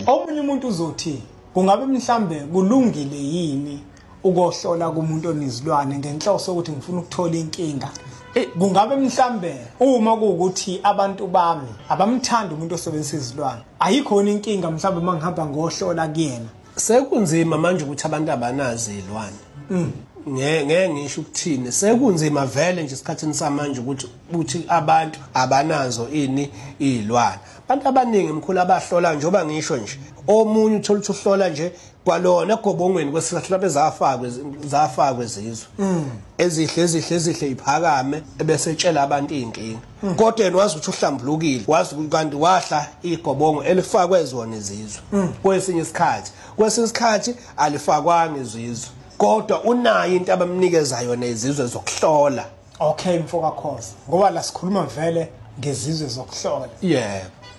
Omunye umuntu uzothi kungabe mhlambe kulungile yini ukohlola kumuntu onizilwane ngenhloso ukuthi ngifuna ukuthola inkinga. Kungabe mhlambe uma kuukuthi abantu bami abamthanda umuntu osebenzisa izilwane ayikhona inkinga mhlambe mangihamba ngohlola kuyena. Sekunzima manje ukuthi abantu abanazi izilwane. Ngeke ngisho ukuthini sekunzima vele nje isikhathini samanje ukuthi abantu abanazo ini izilwane. Abantu abaningi emkhulu abahlola njengoba ngisho nje omunye uthola ukuthi uhlola nje kwalona egobongweni kwesihlahla bezafakwe izizwe ezihle iphakame ebese etshela abantu inkinga kodwa yena wazi ukuthi uhlambulukile wazi ukuthi kanti wahla igobongo elifakwe zona izizwe kwesinye isikhathi alifakwanga izizwe kodwa unayo into abamnikeza yona izizwe zokuhlola. Okay mfoka Khoza ngoba la sikhuluma vele ngezizwe zokuhlola.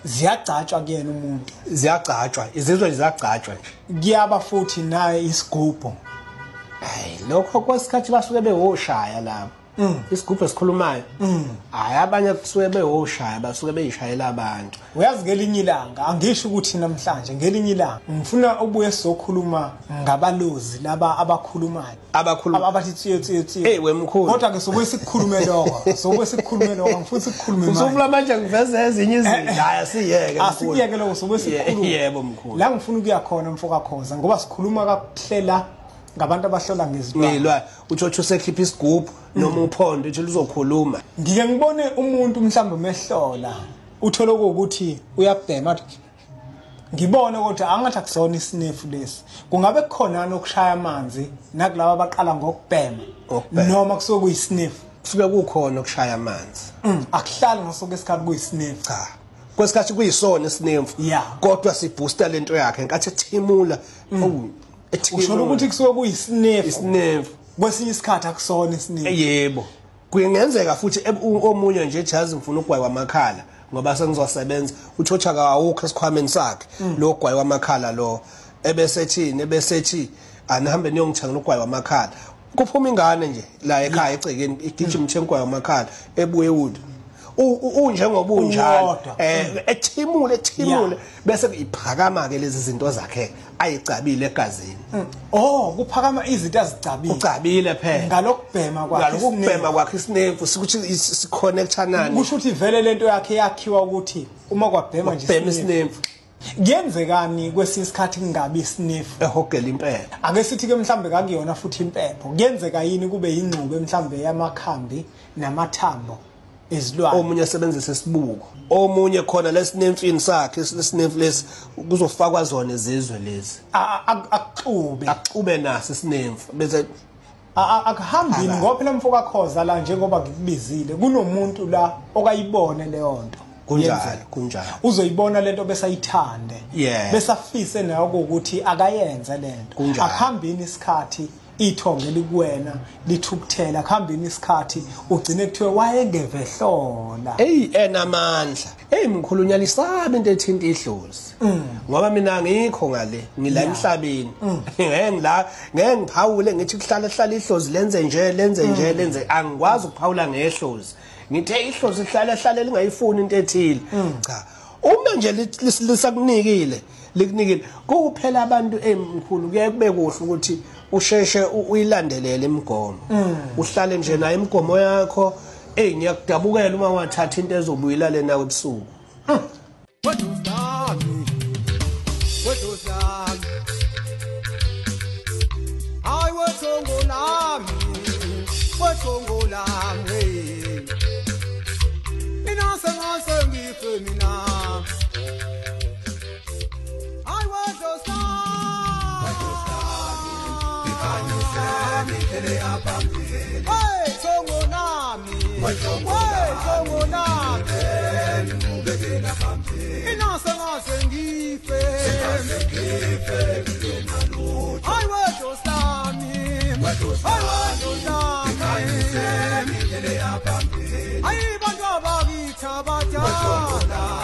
Ziyagcatshwa kuyena umuntu. Ziyagcatshwa, izizwe ziyagcatshwa nje. Kuyaba futhi naye isigubho. Hayi lokho kwesikhathi basuke bewoshaya lapho. Isigubho esikhulumayo. Hayi abanye kusuke bewoshaya basuke beyishayela abantu. Uyazi ngelinye ilanga angisho ukuthi namhlanje ngelinye ilanga ngifuna ubuye sokhuluma ngabalozi laba abakhulumayo. Abathi tsiye. Wemkhulu. Kodwa ke sokuye sikhulume lokho. Ngifuna sikhulume manje. Usufuna manje ngiveze ezinye izinto. Hayi asiyeke. Asiyeke lokho sokuye sikhulume. Yebo mkhulu. La ngifuna ukuya khona mfoka Khoza ngoba sikhuluma kakuhlela ngabantu abahlola ngezilwane. Utsho usekhipha isigubhu noma uphondo uthi uzokhuluma. Ngike ngibone umuntu mhlawumbe mehlola uthola ukuthi uyabhema ngibone ukuthi angathi akusona isinefu lesi. Kungabe kukhona okushaya amanzi nakulabo abaqala ngokubhema noma kusuke kuyisinefu. Kusuke kukhona okushaya amanzi. Akuhlali ngasoke isikhathi kuyisinefu. Cha. Kwesikhathi kuyisona isinefu. Kodwa sibooster lento yakhe nkathi ethimula. Usho ukuthi kusuke kuyisinefu. Isinefu. Kwesinye isikhathi akusona isinefu. Yebo. Kuyengenzeka futhi omunye nje ejazi ngifuna ukugwayi kwamakhala ngoba sengizosebenza uthotsha kawukho esikhwameni sakhe lo gwayi kwamakhala lo ebesethi anihambe niyongithengela ugwayi kwamakhala kuphuma ingane nje la ekhaya ecekeni igijima ithengwa kwamakhala ebuye uthi unjengoba unjalo ethimule bese iphakama ke lezi zinto zakhe ayicabile egazini. Kuphakama izinto azicabile. Ucabile phela. Ngalokubhema kwakhe isinefu sikuthi siconnecta nani. Kusho ukuthi vele lento yakhe yakhiwa ukuthi uma kwabhema nje isinefu. Kuyenzekani kwesinye isikhathi kungabi isinefu ehogela impepho. Ake sithi ke mhlambe kakuyona futhi impepho. Kuyenzeka yini kube ingxube mhlambe yamakhambi namathambo. Omunye asebenzisa isibuko omunye khona lesinemfini sakhe lesinefu lesi kuzofakwa zona izizwe lezi akuxube naso isinemfu bese akuhambini ngoba phela mfoka Khoza la njengoba ngikubizile kunomuntu la okayibone leyo nto kunjalo uzoyibona lento bese ayithande bese afise nayo ukuthi akayenze lento akuhambini isikhathi ithonge likuwena lithukuthela kuhambini isikhathi ugcine kuthiwe wayengeve hlola enamandla mkhulunya lisabe into ethinta ihlozi ngoba mina ngikho ngale ngila emhlabeni ngeke ngiphawule ngithi kuhlala ihlozi lenze nje angikwazi ukuphawula ngehlozi ngithe ihlozi lihlala lingayifuni into ethile cha uma nje lisakunikile kuphela abantu emkhulu kuye kube kuhle ukuthi usheshe uyilandelele imigomo uhlale nje nayo imigomo yakho ngiyakudabukela uma wathatha into ezobuyilale nawe ebusuku I